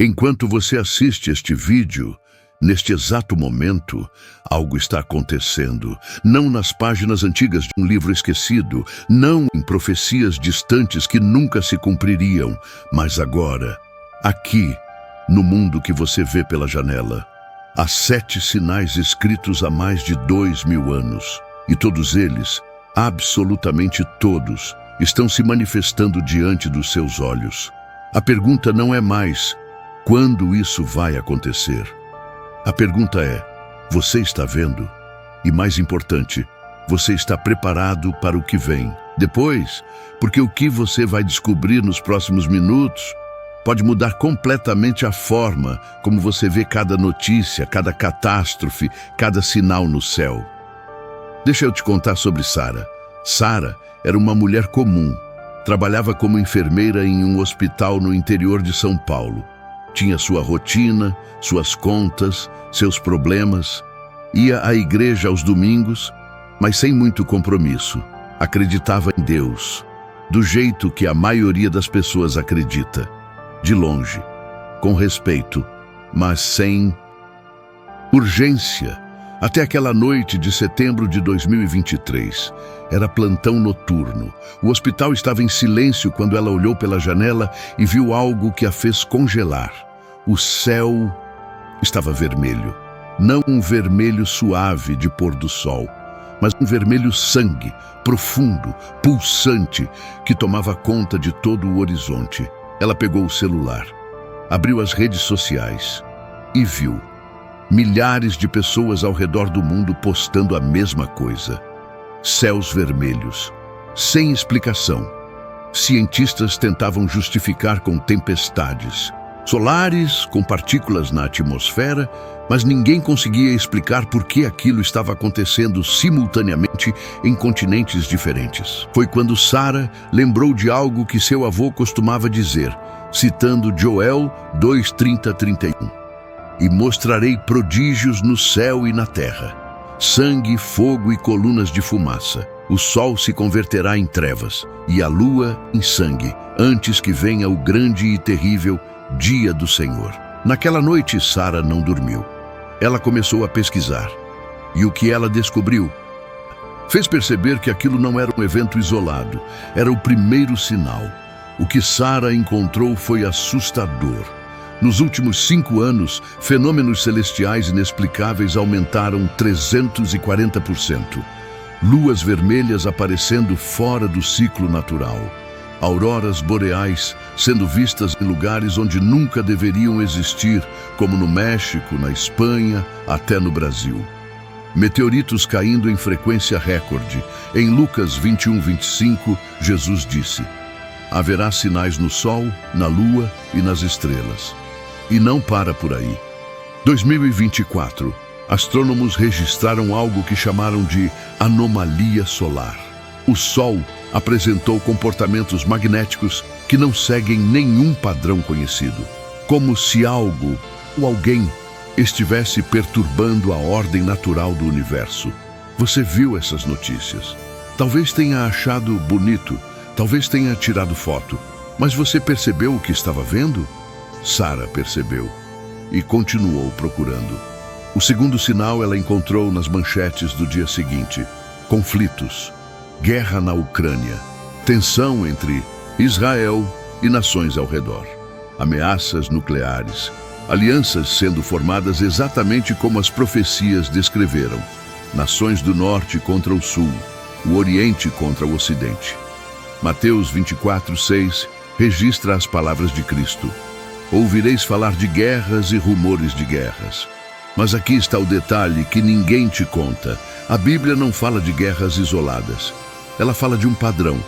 Enquanto você assiste este vídeo, neste exato momento, algo está acontecendo. Não nas páginas antigas de um livro esquecido, não em profecias distantes que nunca se cumpririam, mas agora, aqui, no mundo que você vê pela janela. Há 7 sinais escritos há mais de 2000 anos, e todos eles, absolutamente todos, estão se manifestando diante dos seus olhos. A pergunta não é mais quando isso vai acontecer. A pergunta é: você está vendo? E mais importante, você está preparado para o que vem depois? Porque o que você vai descobrir nos próximos minutos pode mudar completamente a forma como você vê cada notícia, cada catástrofe, cada sinal no céu. Deixa eu te contar sobre Sara. Sara era uma mulher comum. Trabalhava como enfermeira em um hospital no interior de São Paulo. Tinha sua rotina, suas contas, seus problemas. Ia à igreja aos domingos, mas sem muito compromisso. Acreditava em Deus, do jeito que a maioria das pessoas acredita. De longe, com respeito, mas sem urgência. Até aquela noite de setembro de 2023. Era plantão noturno. O hospital estava em silêncio quando ela olhou pela janela e viu algo que a fez congelar. O céu estava vermelho. Não um vermelho suave de pôr do sol, mas um vermelho sangue, profundo, pulsante, que tomava conta de todo o horizonte. Ela pegou o celular, abriu as redes sociais e viu milhares de pessoas ao redor do mundo postando a mesma coisa. Céus vermelhos, sem explicação. Cientistas tentavam justificar com tempestades solares, com partículas na atmosfera, mas ninguém conseguia explicar por que aquilo estava acontecendo simultaneamente em continentes diferentes. Foi quando Sara lembrou de algo que seu avô costumava dizer, citando Joel 2:30-31. E mostrarei prodígios no céu e na terra, sangue, fogo e colunas de fumaça. O sol se converterá em trevas e a lua em sangue, antes que venha o grande e terrível dia do Senhor. Naquela noite, Sara não dormiu. Ela começou a pesquisar. E o que ela descobriu fez perceber que aquilo não era um evento isolado. Era o primeiro sinal. O que Sara encontrou foi assustador. Nos últimos 5 anos, fenômenos celestiais inexplicáveis aumentaram 340%. Luas vermelhas aparecendo fora do ciclo natural. Auroras boreais sendo vistas em lugares onde nunca deveriam existir, como no México, na Espanha, até no Brasil. Meteoritos caindo em frequência recorde. Em Lucas 21:25, Jesus disse: haverá sinais no sol, na lua e nas estrelas. E não para por aí. 2024, astrônomos registraram algo que chamaram de anomalia solar. O Sol apresentou comportamentos magnéticos que não seguem nenhum padrão conhecido, como se algo ou alguém estivesse perturbando a ordem natural do universo. Você viu essas notícias? Talvez tenha achado bonito, talvez tenha tirado foto, mas você percebeu o que estava vendo? Sara percebeu e continuou procurando. O segundo sinal ela encontrou nas manchetes do dia seguinte: conflitos, guerra na Ucrânia, tensão entre Israel e nações ao redor, ameaças nucleares, alianças sendo formadas exatamente como as profecias descreveram, nações do norte contra o sul, o oriente contra o ocidente. Mateus 24:6 registra as palavras de Cristo: ouvireis falar de guerras e rumores de guerras. Mas aqui está o detalhe que ninguém te conta. A Bíblia não fala de guerras isoladas. Ela fala de um padrão,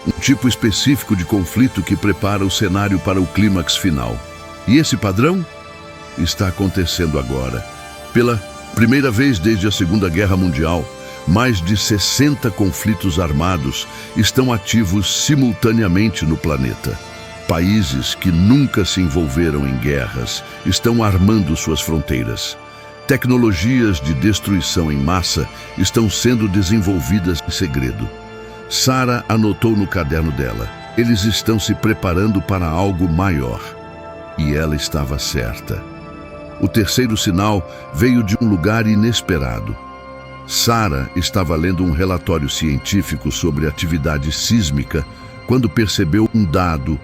um tipo específico de conflito que prepara o cenário para o clímax final. E esse padrão está acontecendo agora. Pela primeira vez desde a Segunda Guerra Mundial, mais de 60 conflitos armados estão ativos simultaneamente no planeta. Países que nunca se envolveram em guerras estão armando suas fronteiras. Tecnologias de destruição em massa estão sendo desenvolvidas em segredo. Sara anotou no caderno dela: eles estão se preparando para algo maior. E ela estava certa. O terceiro sinal veio de um lugar inesperado. Sara estava lendo um relatório científico sobre atividade sísmica quando percebeu um dado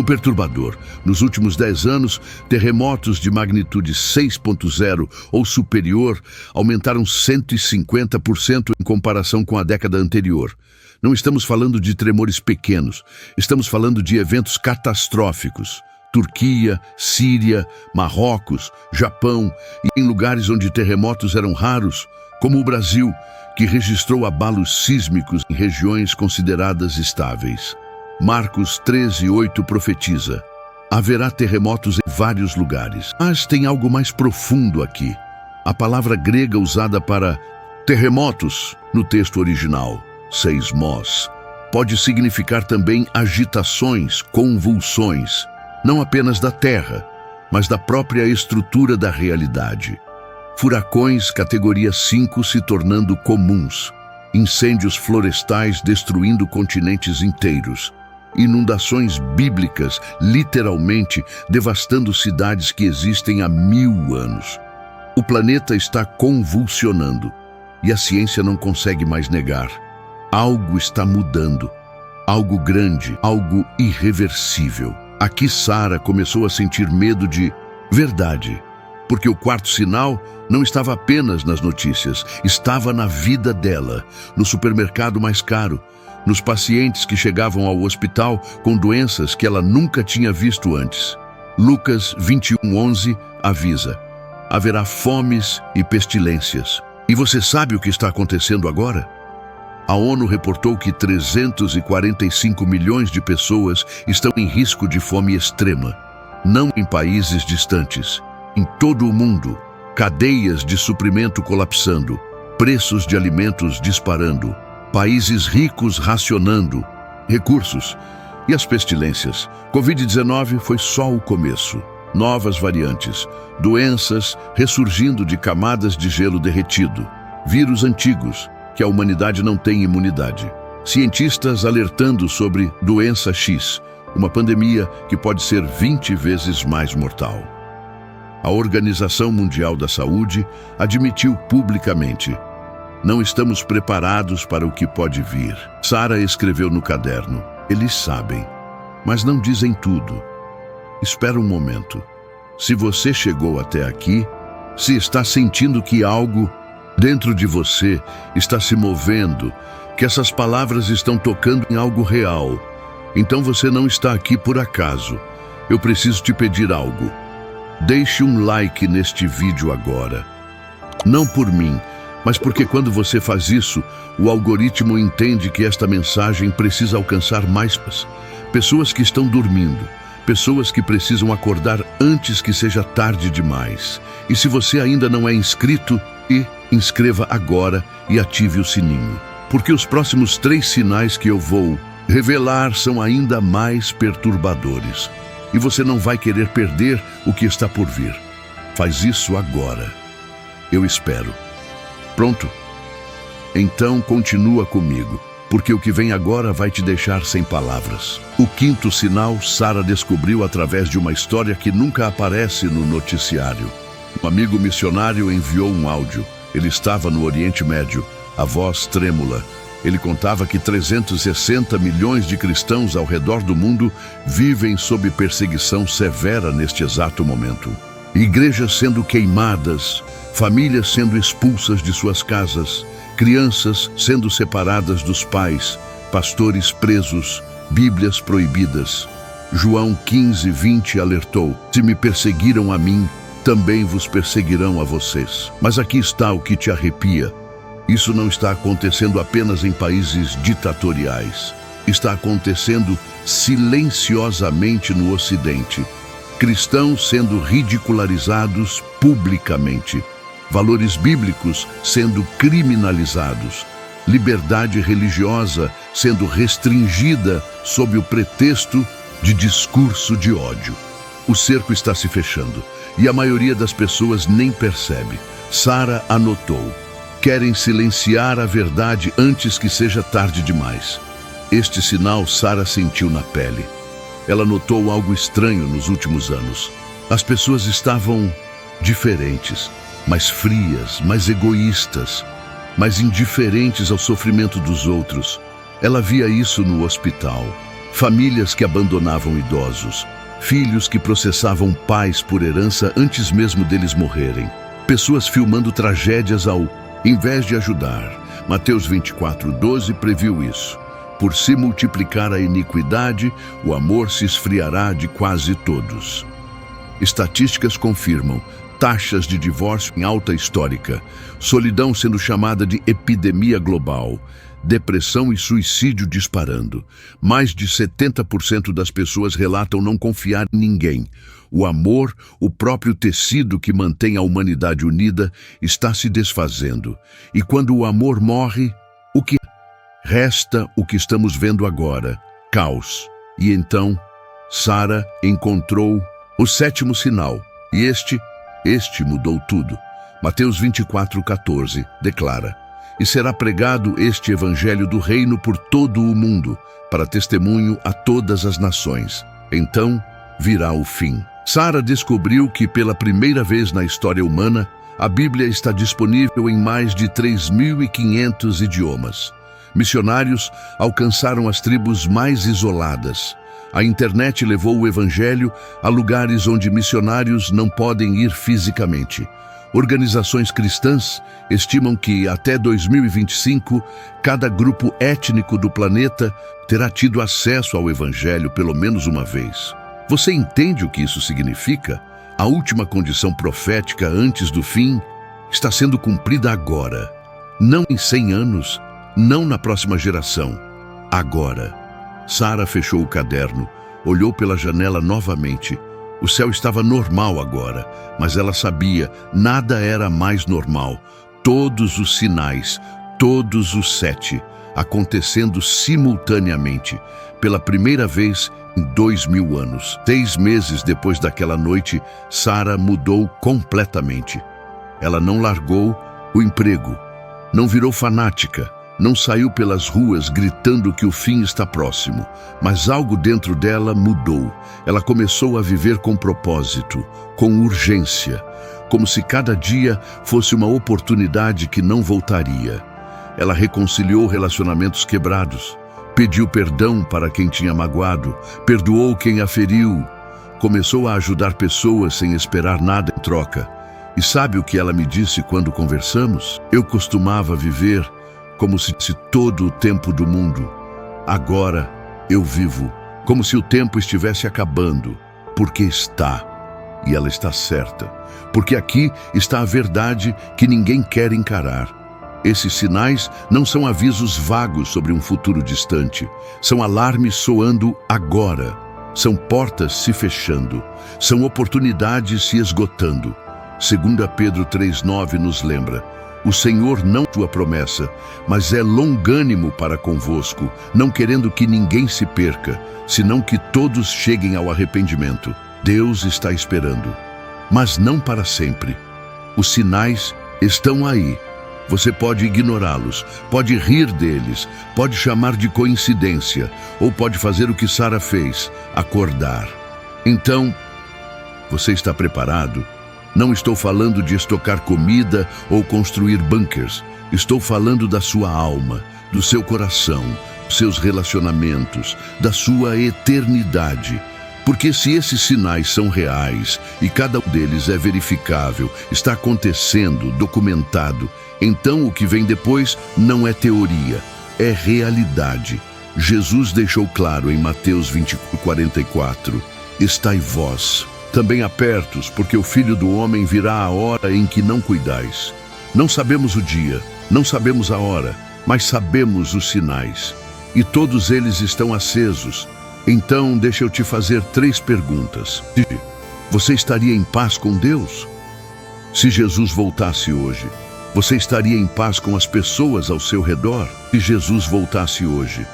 perturbador. Nos últimos 10 anos, terremotos de magnitude 6.0 ou superior aumentaram 150% em comparação com a década anterior. Não estamos falando de tremores pequenos, estamos falando de eventos catastróficos. Turquia, Síria, Marrocos, Japão e em lugares onde terremotos eram raros, como o Brasil, que registrou abalos sísmicos em regiões consideradas estáveis. Marcos 13:8 profetiza: haverá terremotos em vários lugares. Mas tem algo mais profundo aqui. A palavra grega usada para terremotos no texto original, seismos, pode significar também agitações, convulsões, não apenas da terra, mas da própria estrutura da realidade. Furacões categoria 5 se tornando comuns, incêndios florestais destruindo continentes inteiros, inundações bíblicas literalmente devastando cidades que existem há 1000 anos. O planeta está convulsionando e a ciência não consegue mais negar. Algo está mudando, algo grande, algo irreversível. Aqui Sara começou a sentir medo de verdade, porque o quarto sinal não estava apenas nas notícias, estava na vida dela, no supermercado mais caro, nos pacientes que chegavam ao hospital com doenças que ela nunca tinha visto antes. Lucas 21:11 avisa: haverá fomes e pestilências. E você sabe o que está acontecendo agora? A ONU reportou que 345 milhões de pessoas estão em risco de fome extrema, não em países distantes, em todo o mundo. Cadeias de suprimento colapsando, preços de alimentos disparando, países ricos racionando recursos. E as pestilências? Covid-19 foi só o começo. Novas variantes, doenças ressurgindo de camadas de gelo derretido, vírus antigos que a humanidade não tem imunidade. Cientistas alertando sobre doença X, uma pandemia que pode ser 20 vezes mais mortal. A Organização Mundial da Saúde admitiu publicamente: não estamos preparados para o que pode vir. Sara escreveu no caderno: eles sabem, mas não dizem tudo. Espera um momento. Se você chegou até aqui, se está sentindo que algo dentro de você está se movendo, que essas palavras estão tocando em algo real, então você não está aqui por acaso. Eu preciso te pedir algo. Deixe um like neste vídeo agora. Não por mim, mas porque quando você faz isso, o algoritmo entende que esta mensagem precisa alcançar mais pessoas que estão dormindo, pessoas que precisam acordar antes que seja tarde demais. E se você ainda não é inscrito, inscreva agora e ative o sininho, porque os próximos 3 sinais que eu vou revelar são ainda mais perturbadores. E você não vai querer perder o que está por vir. Faz isso agora. Eu espero. Pronto? Então continua comigo, porque o que vem agora vai te deixar sem palavras. O quinto sinal Sara descobriu através de uma história que nunca aparece no noticiário. Um amigo missionário enviou um áudio. Ele estava no Oriente Médio, a voz trêmula. Ele contava que 360 milhões de cristãos ao redor do mundo vivem sob perseguição severa neste exato momento. Igrejas sendo queimadas, famílias sendo expulsas de suas casas, crianças sendo separadas dos pais, pastores presos, Bíblias proibidas. João 15:20 alertou: se me perseguiram a mim, também vos perseguirão a vocês. Mas aqui está o que te arrepia. Isso não está acontecendo apenas em países ditatoriais. Está acontecendo silenciosamente no Ocidente. Cristãos sendo ridicularizados publicamente. Valores bíblicos sendo criminalizados. Liberdade religiosa sendo restringida sob o pretexto de discurso de ódio. O cerco está se fechando e a maioria das pessoas nem percebe. Sara anotou: querem silenciar a verdade antes que seja tarde demais. Este sinal Sara sentiu na pele. ela notou algo estranho nos últimos anos. As pessoas estavam diferentes, mais frias, mais egoístas, mais indiferentes ao sofrimento dos outros. Ela via isso no hospital. Famílias que abandonavam idosos, filhos que processavam pais por herança antes mesmo deles morrerem, pessoas filmando tragédias ao invés de ajudar. Mateus 24:12 previu isso. Por se multiplicar a iniquidade, o amor se esfriará de quase todos. Estatísticas confirmam taxas de divórcio em alta histórica, solidão sendo chamada de epidemia global, depressão e suicídio disparando. Mais de 70% das pessoas relatam não confiar em ninguém. O amor, o próprio tecido que mantém a humanidade unida, está se desfazendo. E quando o amor morre, o que resta? O que estamos vendo agora: caos. E então, Sara encontrou o sétimo sinal. E este mudou tudo. Mateus 24:14 declara: e será pregado este evangelho do reino por todo o mundo, para testemunho a todas as nações. Então virá o fim. Sara descobriu que pela primeira vez na história humana, a Bíblia está disponível em mais de 3.500 idiomas. Missionários alcançaram as tribos mais isoladas. A internet levou o evangelho a lugares onde missionários não podem ir fisicamente. Organizações cristãs estimam que, até 2025, cada grupo étnico do planeta terá tido acesso ao evangelho pelo menos uma vez. Você entende o que isso significa? A última condição profética antes do fim está sendo cumprida agora. Não em 100 anos, não na próxima geração. Agora. Sara fechou o caderno, olhou pela janela novamente. O céu estava normal agora, mas ela sabia, nada era mais normal. Todos os sinais, todos os 7, acontecendo simultaneamente, pela primeira vez em 2000 anos. 6 meses depois daquela noite, Sara mudou completamente. Ela não largou o emprego, não virou fanática, não saiu pelas ruas gritando que o fim está próximo, mas algo dentro dela mudou. Ela começou a viver com propósito, com urgência, como se cada dia fosse uma oportunidade que não voltaria. Ela reconciliou relacionamentos quebrados, pediu perdão para quem tinha magoado, perdoou quem a feriu, começou a ajudar pessoas sem esperar nada em troca. E sabe o que ela me disse quando conversamos? Eu costumava viver como se todo o tempo do mundo. Agora eu vivo como se o tempo estivesse acabando, porque está. E ela está certa, porque aqui está a verdade que ninguém quer encarar. Esses sinais não são avisos vagos sobre um futuro distante, são alarmes soando agora, são portas se fechando, são oportunidades se esgotando. 2 Pedro 3:9 nos lembra: o Senhor não é tua promessa, mas é longânimo para convosco, não querendo que ninguém se perca, senão que todos cheguem ao arrependimento. Deus está esperando, mas não para sempre. Os sinais estão aí. Você pode ignorá-los, pode rir deles, pode chamar de coincidência, ou pode fazer o que Sara fez, acordar. Então, você está preparado? Não estou falando de estocar comida ou construir bunkers. Estou falando da sua alma, do seu coração, dos seus relacionamentos, da sua eternidade. Porque se esses sinais são reais e cada um deles é verificável, está acontecendo, documentado, então o que vem depois não é teoria, é realidade. Jesus deixou claro em Mateus 20:44, estai vós também apertos, porque o Filho do Homem virá a hora em que não cuidais. Não sabemos o dia, não sabemos a hora, mas sabemos os sinais. E todos eles estão acesos. Então, deixa eu te fazer 3 perguntas. Você estaria em paz com Deus? Se Jesus voltasse hoje, você estaria em paz com as pessoas ao seu redor? Se Jesus voltasse hoje,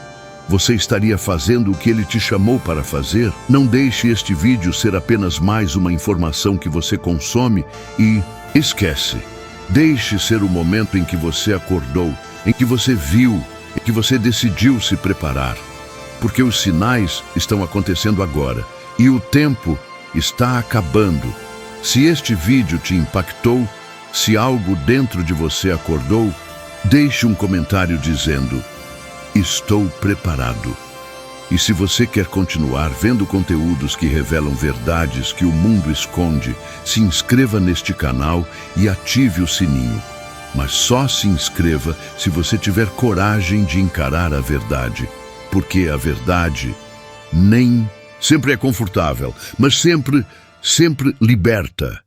você estaria fazendo o que Ele te chamou para fazer? Não deixe este vídeo ser apenas mais uma informação que você consome e esquece. Deixe ser o momento em que você acordou, em que você viu, em que você decidiu se preparar. porque os sinais estão acontecendo agora e o tempo está acabando. Se este vídeo te impactou, se algo dentro de você acordou, deixe um comentário dizendo: estou preparado. E se você quer continuar vendo conteúdos que revelam verdades que o mundo esconde, se inscreva neste canal e ative o sininho. Mas só se inscreva se você tiver coragem de encarar a verdade, porque a verdade nem sempre é confortável, mas sempre liberta.